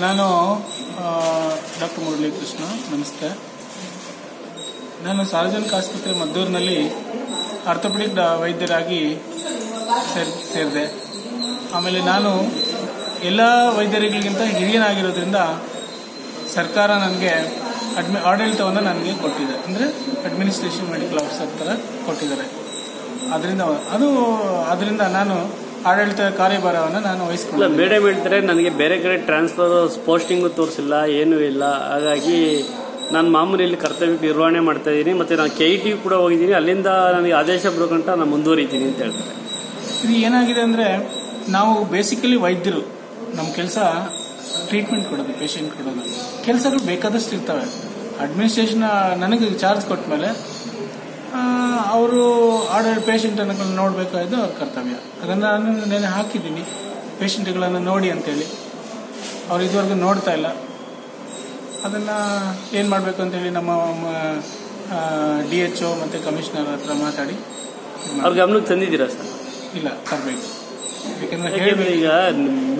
ನಾನು ಡಾಕ್ಟರ್ ಮುರಳಿ ಕೃಷ್ಣ, ನಮಸ್ತೆ. ನಾನು ಸಾರ್ವಜನಿಕ ಆಸ್ಪತ್ರೆ ಮದ್ದೂರಿನಲ್ಲಿ ಆರ್ಥೋಪೆಡಿಕ್ ವೈದ್ಯರಾಗಿ ಸೇರಿದೆ. ಆಮೇಲೆ ನಾನು ಎಲ್ಲ ವೈದ್ಯರಿಗಿಂತ ಹಿರಿಯನಾಗಿರೋದ್ರಿಂದ ಸರ್ಕಾರ ನನಗೆ ಆಡಳಿತವನ್ನು ನನಗೆ ಕೊಟ್ಟಿದೆ. ಅಂದರೆ ಅಡ್ಮಿನಿಸ್ಟ್ರೇಷನ್ ಮೆಡಿಕಲ್ ಆಫೀಸರ್ ಥರ ಕೊಟ್ಟಿದ್ದಾರೆ. ಅದರಿಂದ ನಾನು ಆಡಳಿತ ಕಾರ್ಯಭಾರವನ್ನು ನಾನು ವಹಿಸಿಕೊಂಡೆ. ಮೇಡಮ್ ಹೇಳ್ತಾರೆ ನನಗೆ ಬೇರೆ ಕಡೆ ಟ್ರಾನ್ಸ್ಫರ್ ಪೋಸ್ಟಿಂಗು ತೋರಿಸಿಲ್ಲ, ಏನೂ ಇಲ್ಲ. ಹಾಗಾಗಿ ನಾನು ಮಾಮೂಲಿಯಲ್ಲಿ ಕರ್ತವ್ಯ ನಿರ್ವಹಣೆ ಮಾಡ್ತಾ ಇದ್ದೀನಿ. ಮತ್ತು ನಾನು KIT ಕೂಡ ಹೋಗಿದ್ದೀನಿ. ಅಲ್ಲಿಂದ ನನಗೆ ಆದೇಶ ಬರೋಕಂಟ ನಾನು ಮುಂದುವರಿತೀನಿ ಅಂತ ಹೇಳ್ತಾರೆ. ಇದು ಏನಾಗಿದೆ ಅಂದರೆ, ನಾವು ಬೇಸಿಕಲಿ ವೈದ್ಯರು, ನಮ್ಮ ಕೆಲಸ ಟ್ರೀಟ್ಮೆಂಟ್ ಕೊಡೋದು, ಪೇಷಂಟ್ ಕೊಡೋದು. ಕೆಲಸಗಳು ಬೇಕಾದಷ್ಟು ಇರ್ತವೆ. ಅಡ್ಮಿನಿಸ್ಟ್ರೇಷನ್ ನನಗೆ ಚಾರ್ಜ್ ಕೊಟ್ಟ ಮೇಲೆ ಅವರು ಪೇಷಂಟನ್ನು ನೋಡಬೇಕಾದ್ದು ಅವ್ರ ಕರ್ತವ್ಯ. ಅದನ್ನು ನಾನು ನೆನೆ ಹಾಕಿದ್ದೀನಿ, ಪೇಷಂಟ್ಗಳನ್ನು ನೋಡಿ ಅಂತೇಳಿ. ಅವ್ರು ಇದುವರೆಗೂ ನೋಡ್ತಾ ಇಲ್ಲ. ಅದನ್ನು ಏನು ಮಾಡಬೇಕು ಅಂತೇಳಿ ನಮ್ಮ DHO ಮತ್ತು ಕಮಿಷನರ್ ಹತ್ರ ಮಾತಾಡಿ ಅವ್ರ ಗಮನಕ್ಕೆ ತಂದಿದ್ದೀರಾ ಸರ್? ಇಲ್ಲ, ತರಬೇಕು. ಯಾಕಂದ್ರೆ ಈಗ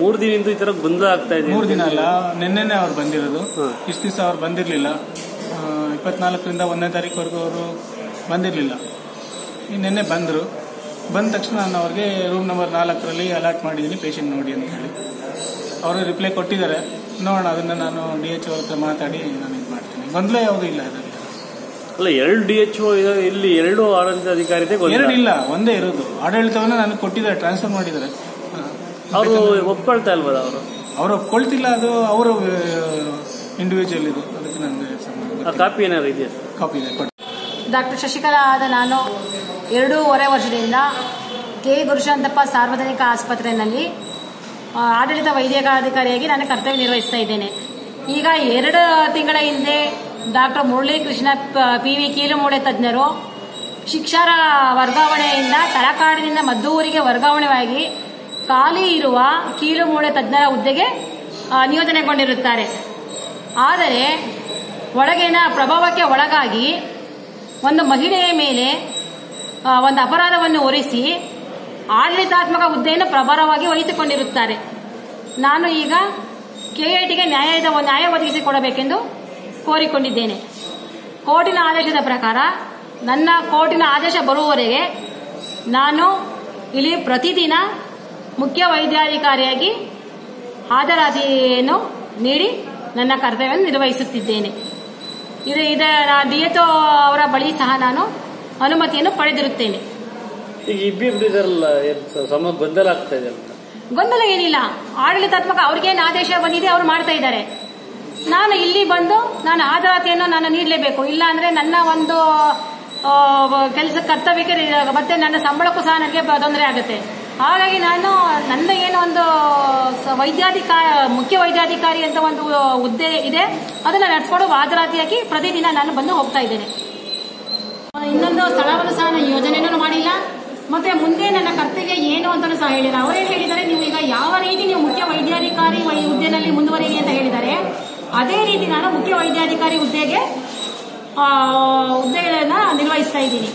3 ದಿನದಿಂದ ಈ ಥರ ಗೊಂದಲ ಆಗ್ತಾ ಇದೆ. 3 ದಿನ ಅಲ್ಲ, ನಿನ್ನೆನೆ ಅವ್ರು ಬಂದಿರೋದು. ಇಷ್ಟು ದಿವಸ ಅವ್ರು ಬಂದಿರಲಿಲ್ಲ. 24ರಿಂದ 1ನೇ ತಾರೀಕುವರೆಗೂ ಅವರು ಬಂದಿರಲಿಲ್ಲ. ನಿನ್ನೆ ಬಂದರು. ಬಂದ ತಕ್ಷಣ ನಾನು ಅವ್ರಿಗೆ ರೂಮ್ ನಂಬರ್ 4ರಲ್ಲಿ ಅಲಾಟ್ ಮಾಡಿದ್ದೀನಿ, ಪೇಷಂಟ್ ನೋಡಿ ಅಂತ ಹೇಳಿ. ಅವರು ರಿಪ್ಲೈ ಕೊಟ್ಟಿದ್ದಾರೆ. ನೋಡೋಣ, ಅದನ್ನು ನಾನು DHO ಹತ್ರ ಮಾತಾಡಿ ನಾನು ಇದು ಮಾಡ್ತೀನಿ. ಗೊಂದಲ ಯಾವುದೂ ಇಲ್ಲ ಅದರಲ್ಲಿ. ಅಲ್ಲ, 2 DHO ಇಲ್ಲಿ 2 ಆಡಳಿತ ಅಧಿಕಾರಿ ಇದೆ. 2 ಇಲ್ಲ, ಒಂದೇ ಇರೋದು. ಆಡಳಿತವನ್ನು ನನಗೆ ಕೊಟ್ಟಿದ್ದಾರೆ, ಟ್ರಾನ್ಸ್ಫರ್ ಮಾಡಿದ್ದಾರೆ. ಅವರು ಒಪ್ಕೊಳ್ತಾ ಇಲ್ವಲ್ಲ? ಅವರು ಒಪ್ಕೊಳ್ತಿಲ್ಲ. ಅದು ಅವರು ಇಂಡಿವಿಜುವಲ್ ಇದು. ಅದಕ್ಕೆ ನನಗೆ ಕಾಪಿ ಏನಾದ್ರು ಇದೆಯಾ? ಕಾಪಿ ಇದೆ. ಡಾಕ್ಟರ್ ಶಶಿಕಲಾ ಆದ ನಾನು 2.5 ವರ್ಷದಿಂದ ಕೆ ಗುರುಶಾಂತಪ್ಪ ಸಾರ್ವಜನಿಕ ಆಸ್ಪತ್ರೆಯಲ್ಲಿ ಆಡಳಿತ ವೈದ್ಯಕಾಧಿಕಾರಿಯಾಗಿ ನಾನು ಕರ್ತವ್ಯ ನಿರ್ವಹಿಸ್ತಾ ಇದ್ದೇನೆ. ಈಗ 2 ತಿಂಗಳ ಹಿಂದೆ ಡಾಕ್ಟರ್ ಮುರಳಿ ಕೃಷ್ಣ PV ಕೀಲುಮೂಳೆ ತಜ್ಞರು ಶಿಕ್ಷರ ವರ್ಗಾವಣೆಯಿಂದ ತಲಕಾಡಿನಿಂದ ಮದ್ದೂರಿಗೆ ವರ್ಗಾವಣೆಯಾಗಿ ಖಾಲಿ ಇರುವ ಕೀಲುಮೂಳೆ ತಜ್ಞರ ಹುದ್ದೆಗೆ ನಿಯೋಜನೆಗೊಂಡಿರುತ್ತಾರೆ. ಆದರೆ ಒಳಗಿನ ಪ್ರಭಾವಕ್ಕೆ ಒಳಗಾಗಿ ಒಂದು ಮಹಿಳೆಯ ಮೇಲೆ ಒಂದು ಅಪರಾಧವನ್ನು ಹೊರಿಸಿ ಆಡಳಿತಾತ್ಮಕ ಹುದ್ದೆಯನ್ನು ಪ್ರಭಾರವಾಗಿ ವಹಿಸಿಕೊಂಡಿರುತ್ತಾರೆ. ನಾನು ಈಗ KITಗೆ ನ್ಯಾಯ ಒದಗಿಸಿಕೊಡಬೇಕೆಂದು ಕೋರಿಕೊಂಡಿದ್ದೇನೆ. ಕೋರ್ಟಿನ ಆದೇಶದ ಪ್ರಕಾರ ನನ್ನ ಕೋರ್ಟಿನ ಆದೇಶ ಬರುವವರೆಗೆ ನಾನು ಇಲ್ಲಿ ಪ್ರತಿದಿನ ಮುಖ್ಯ ವೈದ್ಯಾಧಿಕಾರಿಯಾಗಿ ಹಾಜರಾತಿಯನ್ನು ನೀಡಿ ನನ್ನ ಕರ್ತವ್ಯವನ್ನು ನಿರ್ವಹಿಸುತ್ತಿದ್ದೇನೆ. DHO ಅವರ ಬಳಿ ಸಹ ನಾನು ಅನುಮತಿಯನ್ನು ಪಡೆದಿರುತ್ತೇನೆ. ಈಗ ಇಬ್ಬಿಬ್ಬರಿದಾರಲ್ಲ, ಗೊಂದಲ ಆಗ್ತಾ ಇದೆ ಅಂತ? ಗೊಂದಲ ಏನಿಲ್ಲ. ಆಡಳಿತಾತ್ಮಕ ಅವ್ರಿಗೇನು ಆದೇಶ ಬಂದಿದೆ ಅವ್ರು ಮಾಡ್ತಾ ಇದ್ದಾರೆ. ನಾನು ಇಲ್ಲಿ ಬಂದು ನಾನು ಹಾಜರಾತಿಯನ್ನು ನಾನು ನೀಡಲೇಬೇಕು. ಇಲ್ಲ ಅಂದ್ರೆ ನನ್ನ ಒಂದು ಕೆಲಸ ಕರ್ತವ್ಯಕ್ಕೆ ಮತ್ತೆ ನನ್ನ ಸಂಬಳಕ್ಕೂ ಸಹ ನನಗೆ ತೊಂದರೆ ಆಗುತ್ತೆ. ಹಾಗಾಗಿ ನಾನು ನನ್ನ ಏನೋ ಒಂದು ಮುಖ್ಯ ವೈದ್ಯಾಧಿಕಾರಿ ಅಂತ ಒಂದು ಹುದ್ದೆ ಇದೆ, ಅದನ್ನು ನಡೆಸ್ಕೊಂಡು ಹಾಜರಾತಿಯಾಗಿ ಪ್ರತಿದಿನ ನಾನು ಬಂದು ಹೋಗ್ತಾ ಇದ್ದೇನೆ. ಇನ್ನೊಂದು ಸ್ಥಳವನ್ನು ಸಹ ನಾನು ಯೋಜನೆಯನ್ನು ಮಾಡಿಲ್ಲ. ಮತ್ತೆ ಮುಂದೆ ನನ್ನ ಕರ್ತವ್ಯ ಏನು ಅಂತಲೂ ಸಹ ಹೇಳಿಲ್ಲ. ಅವರೇನು ಹೇಳಿದ್ದಾರೆ, ನೀವು ಈಗ ಯಾವ ರೀತಿ ನೀವು ಮುಖ್ಯ ವೈದ್ಯಾಧಿಕಾರಿ ಹುದ್ದೆನಲ್ಲಿ ಮುಂದುವರಿಯಿರಿ ಅಂತ ಹೇಳಿದ್ದಾರೆ. ಅದೇ ರೀತಿ ನಾನು ಮುಖ್ಯ ವೈದ್ಯಾಧಿಕಾರಿ ಹುದ್ದೆಗಳನ್ನ ನಿರ್ವಹಿಸ್ತಾ ಇದ್ದೀನಿ.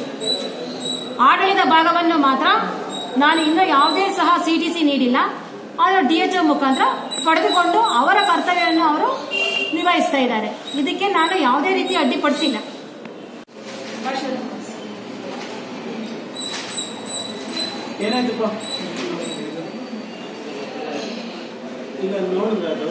ಆಡಳಿತ ಭಾಗವನ್ನು ಮಾತ್ರ ನಾನು ಇನ್ನೂ ಯಾವುದೇ ಸಹ CTC ನೀಡಿಲ್ಲ. ಆದರೆ DHO ಮುಖಾಂತರ ಪಡೆದುಕೊಂಡು ಅವರ ಕರ್ತವ್ಯವನ್ನು ಅವರು ನಿರ್ವಹಿಸ್ತಾ ಇದ್ದಾರೆ. ಇದಕ್ಕೆ ನಾನು ಯಾವುದೇ ರೀತಿ ಅಡ್ಡಿಪಡಿಸಿಲ್ಲ. ಏನಾಯ್ತಪ್ಪ? ಈಗ ನೋಡಿದ್ರೆ ಅದು